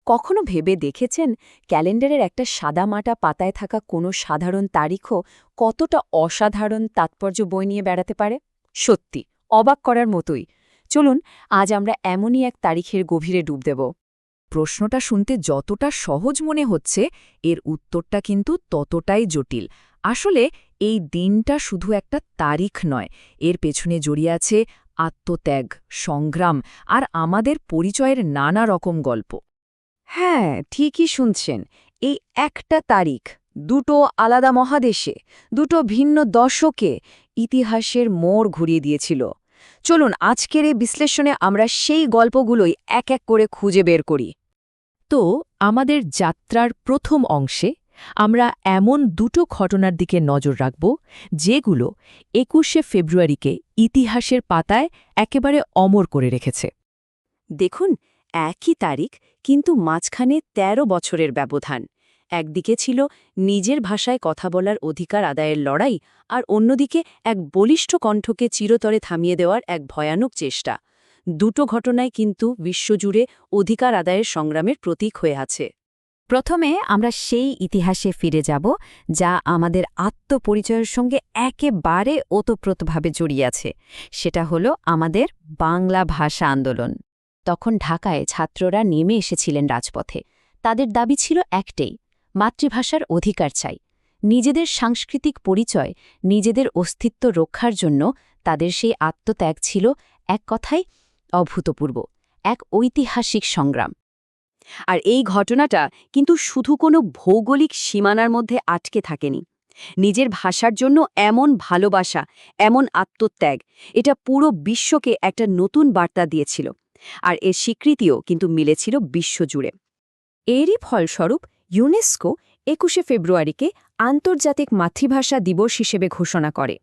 কখনো ভেবে দেখেছেন ক্যালেন্ডারের একটা সাদামাটা পাতায় থাকা কোনো সাধারণ তারিখও কতটা অসাধারণ তাৎপর্য বই নিয়ে বেড়াতে পারে? সত্যি অবাক করার মতোই। চলুন আজ আমরা এমনই এক তারিখের গভীরে ডুব দেব। প্রশ্নটা শুনতে যতটা সহজ মনে হচ্ছে এর উত্তরটা কিন্তু ততটাই জটিল। আসলে এই দিনটা শুধু একটা তারিখ নয়, এর পেছনে জড়িয়ে আছে আত্মত্যাগ, সংগ্রাম আর আমাদের পরিচয়ের নানা রকম গল্প। হ্যাঁ, ঠিকই শুনছেন। এই একটা তারিখ দুটো আলাদা মহাদেশে, দুটো ভিন্ন দশকে ইতিহাসের মোড় ঘুরিয়ে দিয়েছিল। চলুন আজকের এই বিশ্লেষণে আমরা সেই গল্পগুলোই এক এক করে খুঁজে বের করি। তো আমাদের যাত্রার প্রথম অংশে আমরা এমন দুটো ঘটনার দিকে নজর রাখব যেগুলো ২১শে ফেব্রুয়ারিকে ইতিহাসের পাতায় একেবারে অমর করে রেখেছে। দেখুন, একই তারিখ কিন্তু মাঝখানে ১৩ বছরের ব্যবধান। একদিকে ছিল নিজের ভাষায় কথা বলার অধিকার আদায়ের লড়াই, আর অন্যদিকে এক বলিষ্ঠ কণ্ঠকে চিরতরে থামিয়ে দেওয়ার এক ভয়ানক চেষ্টা। দুটো ঘটনায় কিন্তু বিশ্বজুড়ে অধিকার আদায়ের সংগ্রামের প্রতীক হয়ে আছে। প্রথমে আমরা সেই ইতিহাসে ফিরে যাব যা আমাদের আত্মপরিচয়ের সঙ্গে একেবারে ওতপ্রোতভাবে জড়িয়ে আছে। সেটা হলো আমাদের বাংলা ভাষা আন্দোলন। তখন ঢাকায় ছাত্ররা নেমে এসেছিলেন রাজপথে। তাদের দাবি ছিল একটাই, মাতৃভাষার অধিকার চাই। নিজেদের সাংস্কৃতিক পরিচয়, নিজেদের অস্তিত্ব রক্ষার জন্য তাদের সেই আত্মত্যাগ ছিল এক কথায় অভূতপূর্ব, এক ঐতিহাসিক সংগ্রাম। আর এই ঘটনাটা কিন্তু শুধু কোনো ভৌগোলিক সীমানার মধ্যে আটকে থাকেনি। নিজের ভাষার জন্য এমন ভালোবাসা, এমন আত্মত্যাগ, এটা পুরো বিশ্বকে একটা নতুন বার্তা দিয়েছিল। আর এর স্বীকৃতিও কিন্তু মিলেছিল বিশ্বজুড়ে। এরই ফলস্বরূপ ইউনেস্কো ২১শে ফেব্রুয়ারিকে আন্তর্জাতিক মাতৃভাষা দিবস হিসেবে ঘোষণা করে।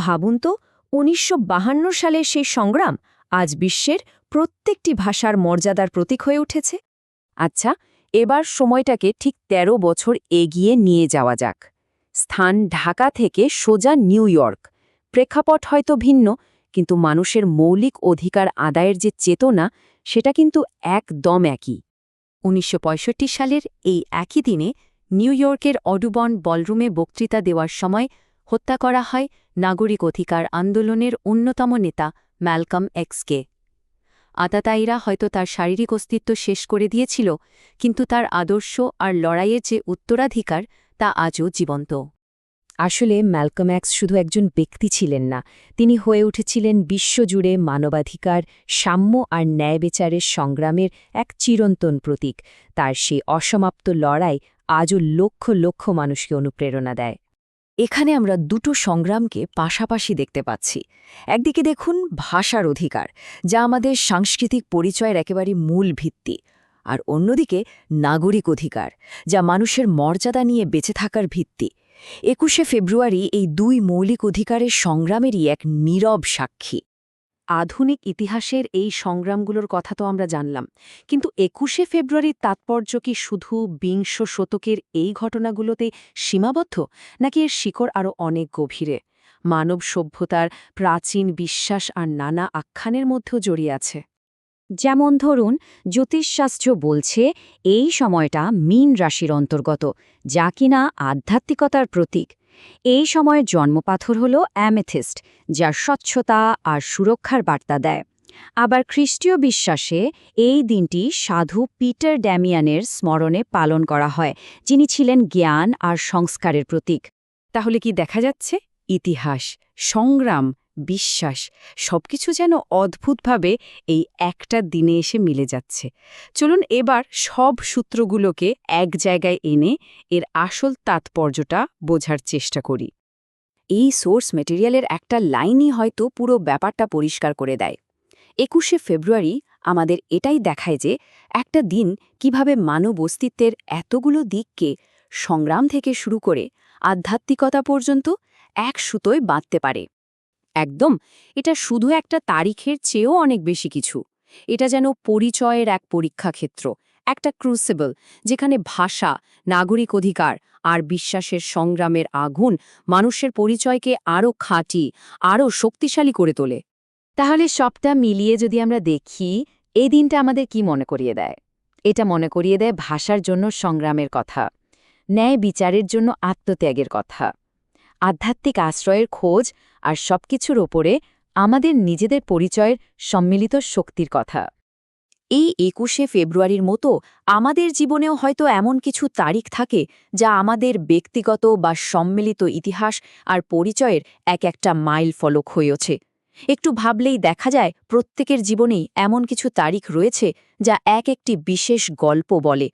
ভাবুন তো, ১৯৫২ সালের সেই সংগ্রাম আজ বিশ্বের প্রত্যেকটি ভাষার মর্যাদার প্রতীক হয়ে উঠেছে। আচ্ছা, এবার সময়টাকে ঠিক ১৩ বছর এগিয়ে নিয়ে যাওয়া যাক। স্থান ঢাকা থেকে সোজা নিউ ইয়র্ক। প্রেক্ষাপট হয়তো ভিন্ন, কিন্তু মানুষের মৌলিক অধিকার আদায়ের যে চেতনা, সেটা কিন্তু একদম একই। ১৯৬৫ সালের এই একই দিনে নিউ ইয়র্কের অডুবন বলরুমে বক্তৃতা দেওয়ার সময় হত্যা করা হয় নাগরিক অধিকার আন্দোলনের অন্যতম নেতা ম্যালকম এক্সকে। আতাতায়ীরা হয়তো তার শারীরিক অস্তিত্ব শেষ করে দিয়েছিল, কিন্তু তার আদর্শ আর লড়াইয়ের যে উত্তরাধিকার তা আজও জীবন্ত। আসলে ম্যালকম এক্স শুধু একজন ব্যক্তি ছিলেন না, তিনি হয়ে উঠেছিলেন বিশ্বজুড়ে মানবাধিকার, সাম্য আর ন্যায় বিচারের সংগ্রামের এক চিরন্তন প্রতীক। তার সেই অসমাপ্ত লড়াই আজও লক্ষ লক্ষ মানুষকে অনুপ্রেরণা দেয়। এখানে আমরা দুটো সংগ্রামকে পাশাপাশি দেখতে পাচ্ছি। একদিকে দেখুন ভাষার অধিকার, যা আমাদের সাংস্কৃতিক পরিচয়ের একেবারে মূল ভিত্তি, আর অন্যদিকে নাগরিক অধিকার, যা মানুষের মর্যাদা নিয়ে বেঁচে থাকার ভিত্তি। ২১শে ফেব্রুয়ারি এই দুই মৌলিক অধিকারের সংগ্রামেরই এক নীরব সাক্ষী। আধুনিক ইতিহাসের এই সংগ্রামগুলোর কথা তো আমরা জানলাম, কিন্তু ২১শে ফেব্রুয়ারির তাৎপর্য কি শুধু বিংশ শতকের এই ঘটনাগুলোতে সীমাবদ্ধ, নাকি এর শিকড় আরও অনেক গভীরে, মানব সভ্যতার প্রাচীন বিশ্বাস আর নানা আখ্যানের মধ্যেও জড়িয়ে আছে? যেমন ধরুন, জ্যোতিষশাস্ত্র বলছে এই সময়টা মীন রাশির অন্তর্গত, যা কিনা আধ্যাত্মিকতার প্রতীক। এই সময়ের জন্মপাথর হল অ্যামেথিস্ট, যা স্বচ্ছতা আর সুরক্ষার বার্তা দেয়। আবার খ্রিস্টীয় বিশ্বাসে এই দিনটি সাধু পিটার ড্যামিয়ানের স্মরণে পালন করা হয়, যিনি ছিলেন জ্ঞান আর সংস্কারের প্রতীক। তাহলে কি দেখা যাচ্ছে, ইতিহাস, সংগ্রাম, বিশ্বাস সবকিছু যেন অদ্ভুতভাবে এই একটা দিনে এসে মিলে যাচ্ছে। চলুন এবার সব সূত্রগুলোকে এক জায়গায় এনে এর আসল তাৎপর্যটা বোঝার চেষ্টা করি। এই সোর্স ম্যাটেরিয়ালের একটা লাইনই হয়তো পুরো ব্যাপারটা পরিষ্কার করে দেয়। ২১শে ফেব্রুয়ারি আমাদের এটাই দেখায় যে একটা দিন কিভাবে মানব অস্তিত্বের এতগুলো দিককে, সংগ্রাম থেকে শুরু করে আধ্যাত্মিকতা পর্যন্ত, এক সুতোয় বাঁধতে পারে। একদম, এটা শুধু একটা তারিখের চেয়েও অনেক বেশি কিছু। এটা যেন পরিচয়ের এক পরীক্ষাক্ষেত্র, একটা ক্রুসিবল, যেখানে ভাষা, নাগরিক অধিকার আর বিশ্বাসের সংগ্রামের আগুন মানুষের পরিচয়কে আরও খাঁটি, আরও শক্তিশালী করে তোলে। তাহলে সবটা মিলিয়ে যদি আমরা দেখি, এই দিনটা আমাদের কি মনে করিয়ে দেয়? এটা মনে করিয়ে দেয় ভাষার জন্য সংগ্রামের কথা, ন্যায় বিচারের জন্য আত্মত্যাগের কথা, আধ্যাত্মিক আশ্রয়ের খোঁজ আর সবকিছুর ওপরে আমাদের নিজেদের পরিচয়ের সম্মিলিত শক্তির কথা। এই ২১শে ফেব্রুয়ারির মতো আমাদের জীবনেও হয়তো এমন কিছু তারিখ থাকে যা আমাদের ব্যক্তিগত বা সম্মিলিত ইতিহাস আর পরিচয়ের একটা মাইল ফলক হয়েছে। একটু ভাবলেই দেখা যায় প্রত্যেকের জীবনেই এমন কিছু তারিখ রয়েছে যা একটি বিশেষ গল্প বলে।